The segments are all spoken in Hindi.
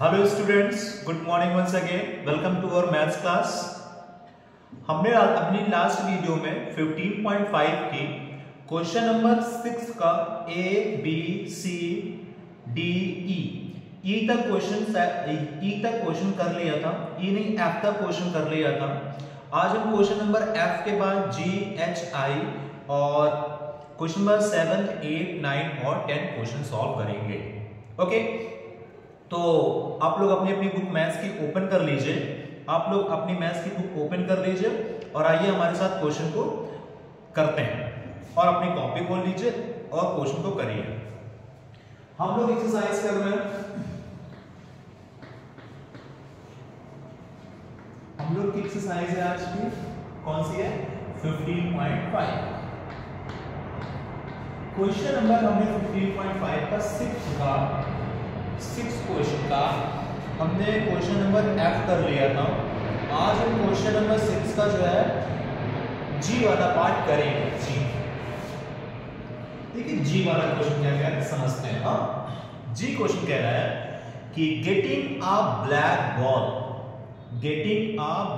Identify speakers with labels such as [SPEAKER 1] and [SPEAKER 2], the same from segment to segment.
[SPEAKER 1] Hello students, good morning once again. Welcome to our maths class. हमने अपनी लास्ट वीडियो में 15.5 की क्वेश्चन नंबर 6 का A B C D E तक क्वेश्चन कर लिया था। ई नहीं, एफ तक क्वेश्चन कर लिया था। आज हम क्वेश्चन नंबर एफ के बाद जी एच आई और क्वेश्चन नंबर 7, 8, 9 और 10 क्वेश्चन सॉल्व करेंगे। ओके, तो आप लोग अपनी अपनी बुक मैथ्स की ओपन कर लीजिए। आप लोग अपनी मैथ्स की बुक ओपन कर लीजिए और आइए हमारे साथ क्वेश्चन को करते हैं। और अपनी कॉपी खोल लीजिए और क्वेश्चन को करिए। हम लोग एक्सरसाइज कर रहे हैं। हम लोग की एक्सरसाइज है आज की, कौन सी है? 15.5। क्वेश्चन नंबर हमने 15.5 का 6 क्वेश्चन का हमने क्वेश्चन नंबर एफ कर लिया था। आज हम क्वेश्चन नंबर 6 का जो है जी वाला पार्ट करेंगे। जी, देखिए जी वाला क्वेश्चन क्या है समझते हैं। हाँ, जी क्वेश्चन कह रहा है कि getting a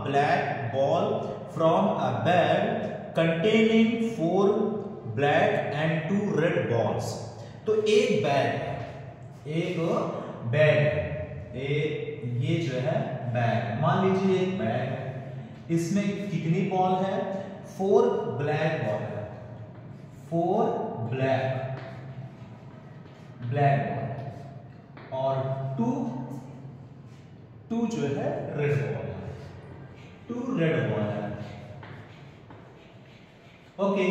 [SPEAKER 1] black ball from a bag containing 4 black and 2 red balls. तो एक बैग ये जो है बैग, मान लीजिए एक बैग है। इसमें कितनी बॉल है? 4 ब्लैक बॉल है। 4 ब्लैक बॉल और 2 जो है रेड बॉल है। 2 रेड बॉल है। ओके,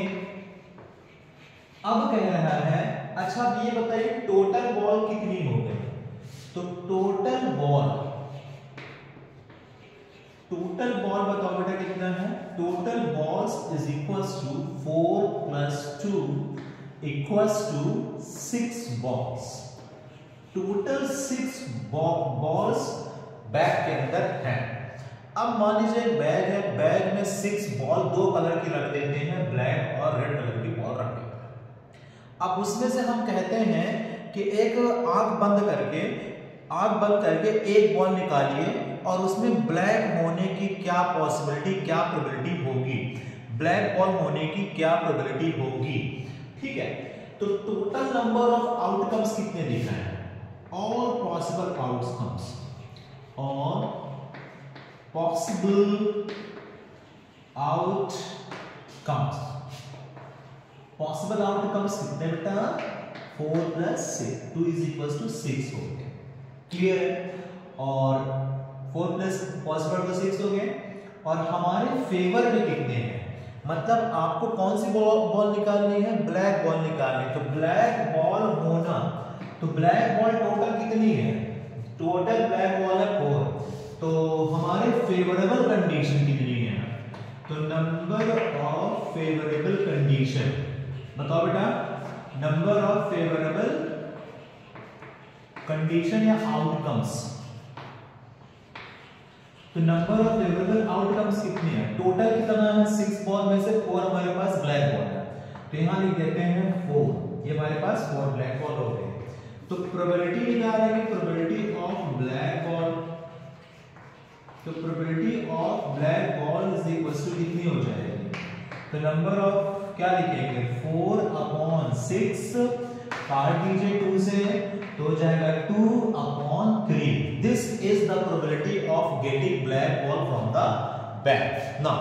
[SPEAKER 1] अब कह रहा है अच्छा अब ये बताइए टोटल बॉल कितनी हो गई? तो टोटल बॉल बताओ बेटा कितना है? Total balls is equals to 4 plus 2 equals to 6 balls. Total 6 balls bag के अंदर है। अब मान लीजिए बैग है, बैग में 6 बॉल 2 कलर की रख देते हैं, ब्लैक और रेड कलर की बॉल रख देते हैं। अब उसमें से हम कहते हैं कि एक आंख बंद करके एक बॉल निकालिए और उसमें ब्लैक होने की क्या प्रोबेबिलिटी होगी? ब्लैक बॉल होने की क्या प्रोबेबिलिटी होगी? ठीक है, तो टोटल नंबर ऑफ आउटकम्स कितने दिख रहे हैं? All possible outcomes possible outcomes कितने बेटा? 4 प्लस 6, 2 इज इक्वल टू 6 हो गए। क्लियर है? और 4 प्लस पॉसिबल तो 6 हो गए। और हमारे फेवर में कितने हैं? मतलब आपको कौन सी बॉल निकालनी है? ब्लैक बॉल निकालनी है। तो ब्लैक बॉल होना, तो ब्लैक बॉल टोटल कितनी है? टोटल ब्लैक बॉल है 4। तो हमारे फेवरेबल कंडीशन कितनी है? तो नंबर ऑफ फेवरेबल कंडीशन बताओ बेटा। नंबर ऑफ फेवरेबल कंडीशन या आउटकम्स, तो नंबर ऑफ फेवरेबल आउटकम्स कितने हैं? टोटल कितना है? 6 बॉल में से 4 हमारे पास ब्लैक बॉल है, तो यहां लिख देते हैं 4। ये हमारे पास 4 ब्लैक बॉल हो गए। तो प्रोबेबिलिटी निकालेंगे, प्रोबेबिलिटी ऑफ ब्लैक बॉल। तो probability of black ball is equal to कितनी हो जाएगी? तो नंबर ऑफ क्या लिखेंगे? 4/6 काट दीजिए 2 से, तो हो जाएगा 2/3। This is the probability of getting black ball from the bag. Now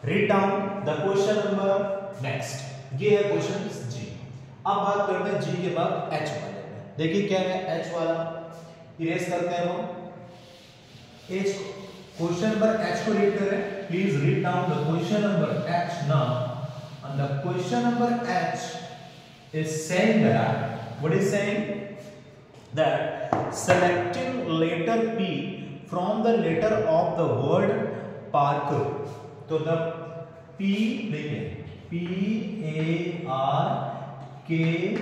[SPEAKER 1] read down the question number next. ये है क्वेश्चन जी। अब बात करते हैं जी के बाद एच वाले में। देखिए क्या है एच वाला, इरेज करते हैं हम एच को। क्वेश्चन नंबर एच को रीड करें। Please read down the question number H now. And the question number H is saying that, what is saying? That selecting letter P from the letter of the word park. तो the P देखिए PARKER,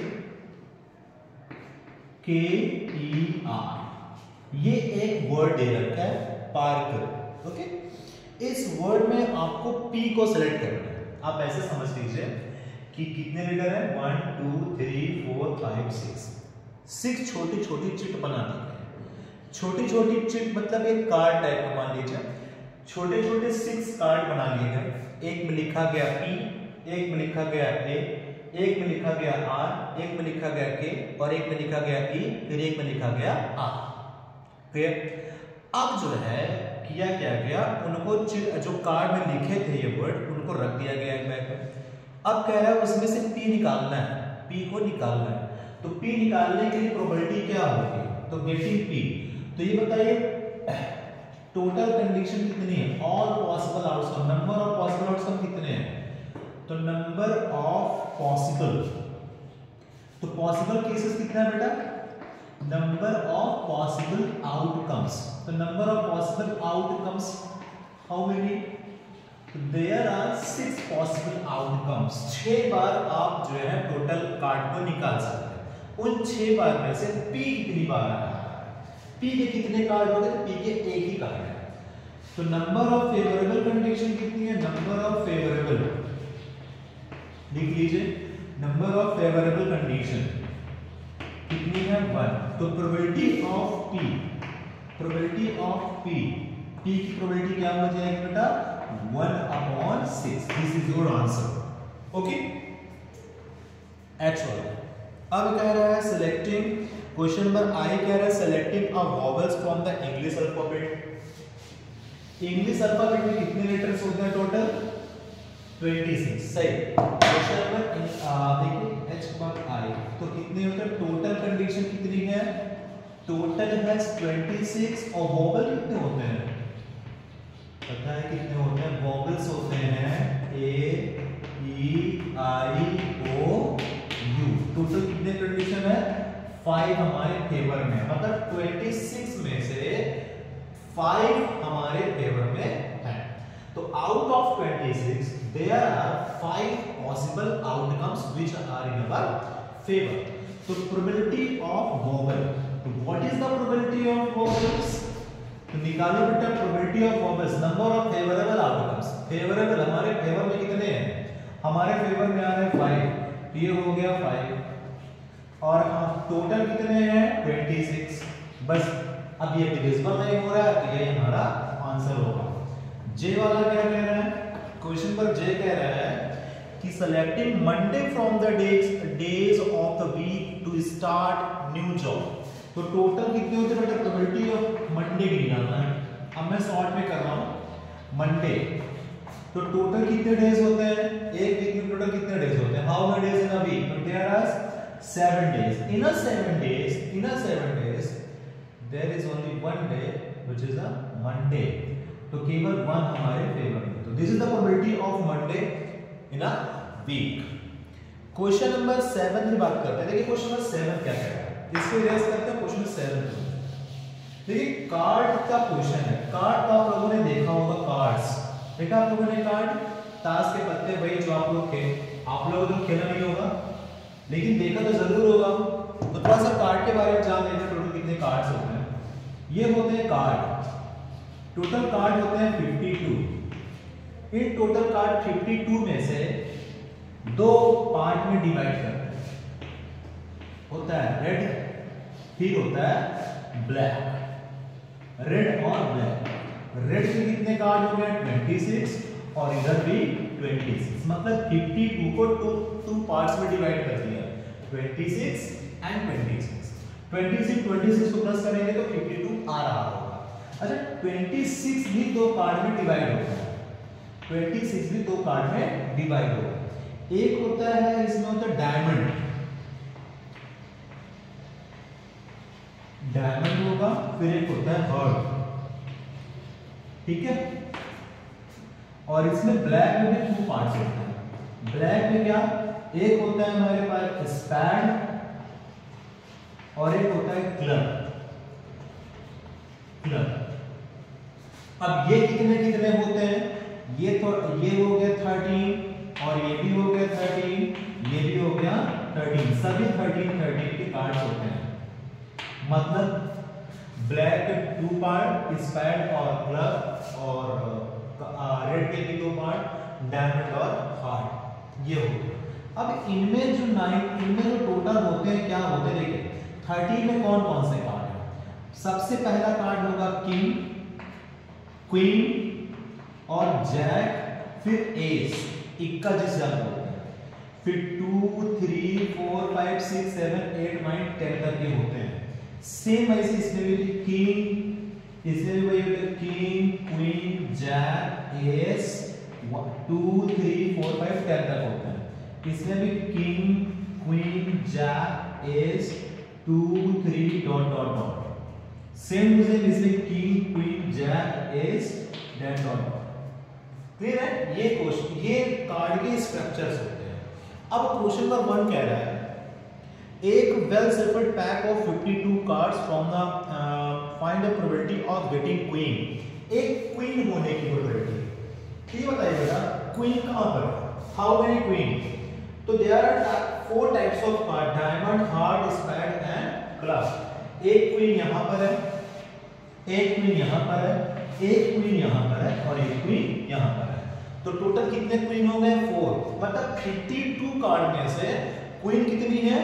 [SPEAKER 1] ये एक वर्ड दे रखा है पार्क। ओके, इस वर्ड में आपको P को सिलेक्ट करना है। आप ऐसे समझ लीजिए कि कितने लेटर है? 1 2 3 4 5 6 छोटी छोटी चिट बना दी है। छोटी छोटी चिट मतलब एक कार्ड टाइप का मान लीजिए, छोटे छोटे 6 कार्ड बना लिए गए। एक में लिखा गया P, एक में लिखा गया A, एक में लिखा गया R, एक में लिखा गया K और एक में लिखा गया E, फिर एक में लिखा गया R। क्लियर? अब जो है किया क्या गया, उनको जो कार्ड में लिखे थे ये वर्ड उनको रख दिया गया एक बैग में। अब कह रहा है उसमें से P निकालना है, P को निकालना है। तो P निकालने के लिए प्रोबेबिलिटी क्या होगी, तो गेटिंग P। तो ये बताइए टोटल कंडीशन कितनी है, all possible outcome, number of possible outcome कितने हैं, तो नंबर ऑफ पॉसिबल, तो पॉसिबल केसेस कितना है बेटा, नंबर ऑफ पॉसिबल आउटकम्स। तो number of possible outcomes how many, there are 6 possible outcomes. 6 बार आप जो है टोटल कार्ड को निकाल सकते हैं। उन 6 बार में से P कितनी बार आया, P के कितने कार्ड हो गए, तो P के एक ही कार्ड है। तो नंबर ऑफ फेवरेबल कंडीशन कितनी है, नंबर ऑफ फेवरेबल लिख लीजिए, नंबर ऑफ फेवरेबल कंडीशन कितनी है 1। तो probability of P, probability of P, P की प्रोबेबिलिटी क्या हो जाएगी बेटा 1/6। This is your answer. Okay, actual. अब कह रहा है सिलेक्टिंग, क्वेश्चन नंबर आई कह रहा है selecting a vowels from the English alphabet. English alphabet में कितने लेटर्स होते हैं टोटल, 26। सही। क्वेश्चन नंबर देखिए एच बार आई, तो कितने होते हैं, टोटल कंडीशन कितनी है, टोटल है 26 और वॉवेल कितने होते हैं, पता है कितने होते हैं, वॉवेल्स होते हैं ए ई आई ओ यू। टोटल कितने कंडीशन है, 5 हमारे फेवर में, मतलब 26 में से 5 हमारे फेवर में है। तो out of 26 there are 5 possible outcomes which are in our favour. तो प्रोबेबिलिटी ऑफ वोवेल, तो what is the probability of vowels, तो निकालो बेटा probability of vowels, number of favourable outcomes. Favourable हमारे फेवर में कितने हैं, हमारे फेवर में आ रहे हैं 5, ये हो गया 5 और टोटल कितने हैं 26। बस अब ये डिविजिबल नहीं हो रहा है, तो ये हमारा आंसर होगा। जे वाला क्या कह रहा है, क्वेश्चन पर जे कह रहा है कि selecting Monday from the days of the week to start new job. तो टोटल कितने होते हैं बेटा, प्रोबेबिलिटी ऑफ मंडे की निकालना है। अब मैं शॉर्ट में कर रहा हूं मंडे, तो टोटल कितने डेज होते हैं, एक वीक में टोटल कितने डेज होते हैं, how many days in a week, तो there are 7 days. In a 7 days, there is only one day, which is a Monday. तो केवल 1 हमारे फेवर में। तो this is the probability of Monday in a week. Question number 7 की बात करते हैं। देखिए क्वेश्चन नंबर 7 क्या कह रहा है, इसको इरेज करते हैं। क्वेश्चन 7 देखिए कार्ड का क्वेश्चन है। कार्ड तो आप लोगों ने देखा होगा, कार्ड्स देखा आप लोगों ने, कार्ड ताश के पत्ते, वही जो आप लोग खेला नहीं होगा लेकिन देखा तो जरूर होगा। तो थोड़ा सा कार्ड के बारे में जान लेते हैं, टोटल कितने कार्ड्स होते हैं। ये होते हैं कार्ड, टोटल कार्ड होते हैं 52। इन टोटल कार्ड 52 में से 2 पार्ट में डिवाइड करते हैं, होता है रेड, फिर होता है ब्लैक। रेड और ब्लैक, रेड के कितने कार्ड हो गए 26 और इधर भी 26, मतलब 52 को 2 पार्ट्स में डिवाइड कर दिया, 26 एंड 26। 26 को प्लस करेंगे तो 52 आ रहा होगा। अच्छा 26 भी 2 पार्ट में डिवाइड होता है, 26 भी 2 पार्ट में डिवाइड होता है। एक होता है इसमें होता है डायमंड, डायमंड होगा, फिर एक होता है हर्ट, ठीक है। और इसमें ब्लैक में भी 2 पार्ट्स होते हैं। ब्लैक में क्या, एक होता है हमारे पास स्पैड और एक होता है क्लब। अब ये कितने कितने होते हैं, ये हो गया 13 और ये भी हो गया 13, ये भी हो गया 13, सभी 13 के कार्ड्स होते हैं। मतलब ब्लैक के 2 पार्ट, स्पैड और क्लब, और रेड के भी 2 पार्ट, डायमंड और हार्ट, ये हो गया। अब इनमें जो टोटल होते हैं क्या होते हैं, देखिए 13 में कौन कौन से कार्ड है, सबसे पहला कार्ड होगा किंग, क्वीन और जैक, फिर एस, इक्का जिसे आप बोलते हैं, फिर 2 3 4 5 6 7 8 9 10 तक के होते हैं। सेम ऐसे इसमें भी किंग, इसमें भी वही होता है किंग, क्वीन, जैक, एस, 2 3 4 5 10 तक होते हैं। इसमें भी king, queen, jack, ace, 2 3 dot dot dot. Same to same इसमें king, queen, jack, ace, dot dot. Clear है? ये क्वेश्चन, ये कार्ड के स्ट्रक्चर्स होते हैं। अब क्वेश्चन नंबर 1 कह रहा है एक well shuffled pack of 52 cards from the find the probability of getting queen. एक क्वीन होने की प्रोबेबिलिटी। ये बताइएगा क्वीन कहां पर है? How many queen? तो there are 4 types of card, diamond, heart, spade and club. एक क्वीन यहां पर है, एक क्वीन यहां पर है, एक क्वीन यहां पर है और एक क्वीन यहां पर है। तो टोटल कितने क्वीन हो गए? 4। मतलब 52 कार्ड में से क्वीन कितनी है?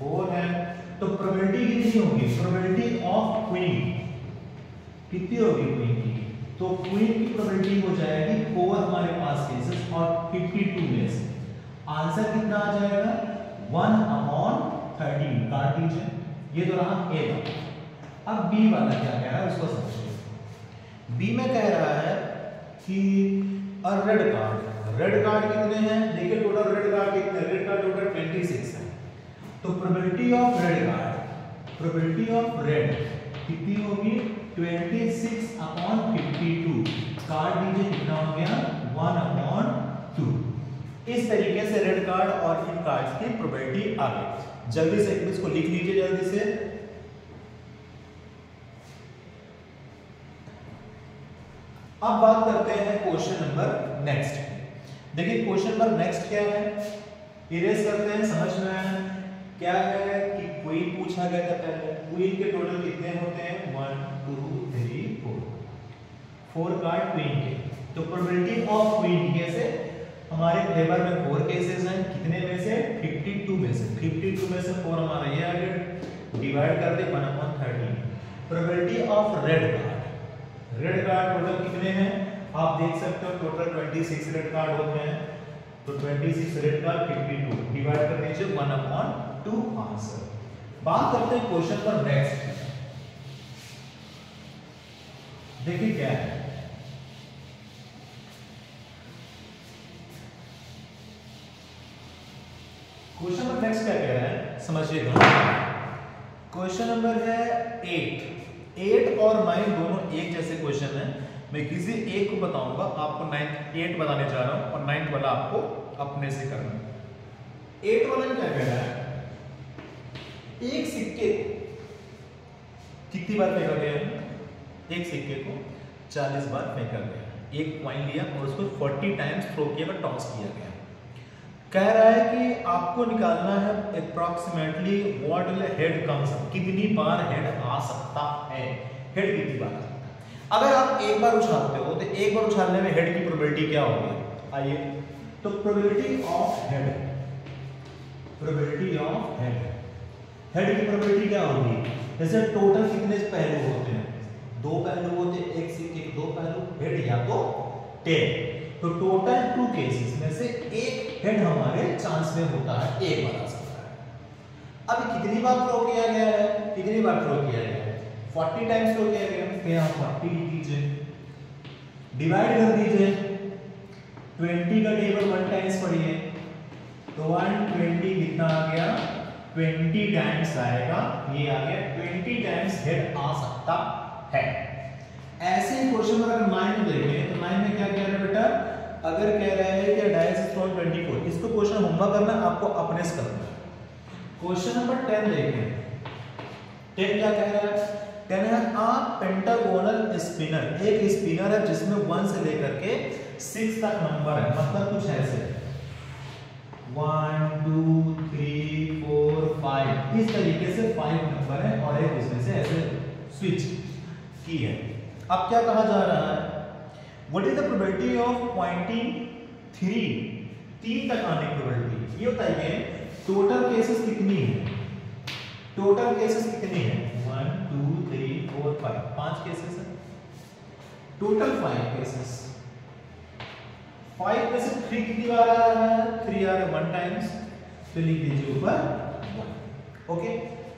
[SPEAKER 1] 4 है। तो प्रोबेबिलिटी कितनी होगी? प्रोबेबिलिटी ऑफ क्वीन कितनी होगी क्वीन की? तो क्वीन की प्रोबेबिलिटी हो जाएगी 4 हमारे पास केसेस और 52 में से आंसर कितना आ जाएगा? 1/13। काट दीजिए। ये तो रहा ए वाला। अब बी वाला क्या कह रहा है उसको समझिए। बी में कह रहा है कि रेड कार्ड, रेड कार्ड कितने हैं? देखिए टोटल रेड कार्ड कितने? रेड कार्ड टोटल 26 है। तो probability of red card, probability of red कितनी होगी? 26/52। कार्ड दीजिए कितना हो गया? 1/2। इस तरीके से रेड कार्ड और इन कार्ड्स की प्रोबेबिलिटी आ गई। जल्दी से इसको लिख लीजिए जल्दी से। अब बात करते हैं क्वेश्चन नंबर नेक्स्ट। देखिए क्वेश्चन नंबर नेक्स्ट क्या है, इरेज करते हैं, समझ में आया क्या है कि क्वीन पूछा गया था पहले। क्वीन के टोटल कितने होते हैं? 1 2 3 4 कार्ड क्वीन के। तो प्रोबेबिलिटी ऑफ क्वीन कैसे? हमारे फेवर में 4 केसेस हैं, कितने में से? 52 में से। 52 में से 4 हमारा ये आ गया, डिवाइड कर दे 1/13। Probability of red card, red card total कितने हैं? आप देख सकते हो टोटल 26 रेड कार्ड होते हैं। तो 26 रेड कार्ड 52 डिवाइड कर दीजिए 1/2 आंसर। बात करते हैं क्वेश्चन पर नेक्स्ट। देखिए क्या है, क्वेश्चन नंबर नेक्स्ट क्या कह रहा है समझिएगा। क्वेश्चन नंबर है 8 और 9 दोनों एक जैसे क्वेश्चन है। मैं किसी एक को बताऊंगा, आपको 8 बताने जा रहा हूं और 9 वाला आपको अपने से करना है। 8 वाला क्या कह रहा है? एक सिक्के कितनी बार फेंका गया है? एक सिक्के को 40 बार फेंका गया। एक कॉइन लिया और उसको 40 टाइम्स थ्रो किया, टॉस किया गया। कह रहा है कि आपको निकालना है approximately what will head comes, कितनी बार हेड आ सकता है, हेड कितनी बार आ सकता है। अगर आप एक बार उछालते हो तो एक बार उछालने में हेड की प्रोबेबिलिटी क्या होगी? आइए, तो probability of head, probability of head, head की प्रोबेबिलिटी क्या होगी? जैसे टोटल कितने पहलू होते हैं? 2 पहलू होते हैं एक सिक्के के, 2 पहलू, हेड या तो टेल। तो टोटल 2 केसेस में से एक हेड हमारे चांस में होता है, एक बार आ सकता है। अब कितनी बार थ्रो किया गया है? कितनी बार थ्रो किया गया है? 40 टाइम्स थ्रो किया गया है। तो यहां 40 लिख दीजिए, डिवाइड कर दीजिए 20 का टेबल 1 टाइम्स पढ़िए तो 120 कितना आ गया? 20 टाइम्स आएगा। ये आ गया 20 टाइम्स हेड आ सकता है। ऐसे ही क्वेश्चन अगर 9 में देखें तो 9 में क्या कह रहा है बेटा? अगर कह रहा है कि डायस इज फ्रॉम 24, इसको क्वेश्चन होमवर्क करना है, आपको अपने से करना है। क्वेश्चन नंबर 10 देखें। 10 क्या कह रहा है? 10 है आ पेंटागोनल स्पिनर, एक स्पिनर है जिसमें 1 से लेकर के 6 तक नंबर है, मतलब कुछ ऐसे 1 2 3 4 5 इस तरीके से 5 नंबर है और एक इसमें से ऐसे स्विच की है। अब क्या कहा जा रहा है? What is the probability of pointing 3 तक आने की प्रोबेबिलिटी? ये बताइए टोटल केसेस कितनी है? टोटल केसेस कितनी है? 1 1 2 3 4 5 5 केसेस है, टोटल 5 केसेस। 5 में से 3 कितनी बार आ रहा है? 3 आ रहा है 1 टाइम्स, तो लिख दीजिए ऊपर 1। ओके,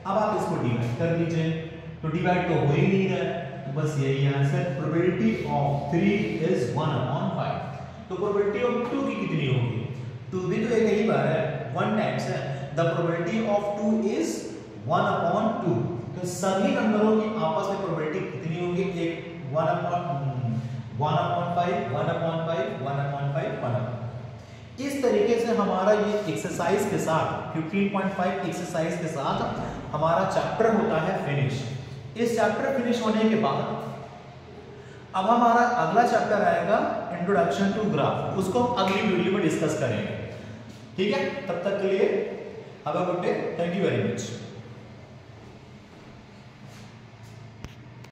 [SPEAKER 1] अब आप इसको डिवाइड कर दीजिए, तो डिवाइड तो हो ही नहीं रहा है, तो बस यही आंसर, प्रोबेबिलिटी ऑफ 3 इज 1/5। तो प्रोबेबिलिटी ऑफ 2 की कितनी होगी? 2 भी तो एक ही बार है, 1 टाइम्स है, द प्रोबेबिलिटी ऑफ 2 इज 1/2। तो सभी नंबरों की आपस में प्रोबेबिलिटी कितनी होगी? एक 1/5 इस तरीके से हमारा ये एक्सरसाइज के साथ 15.5 एक्सरसाइज के साथ हमारा चैप्टर होता है फिनिश। इस चैप्टर फिनिश होने के बाद अब हमारा अगला चैप्टर आएगा इंट्रोडक्शन टू ग्राफ, उसको हम अगली वीडियो में डिस्कस करेंगे। ठीक है, तब तक के लिए have a good day, thank you very much.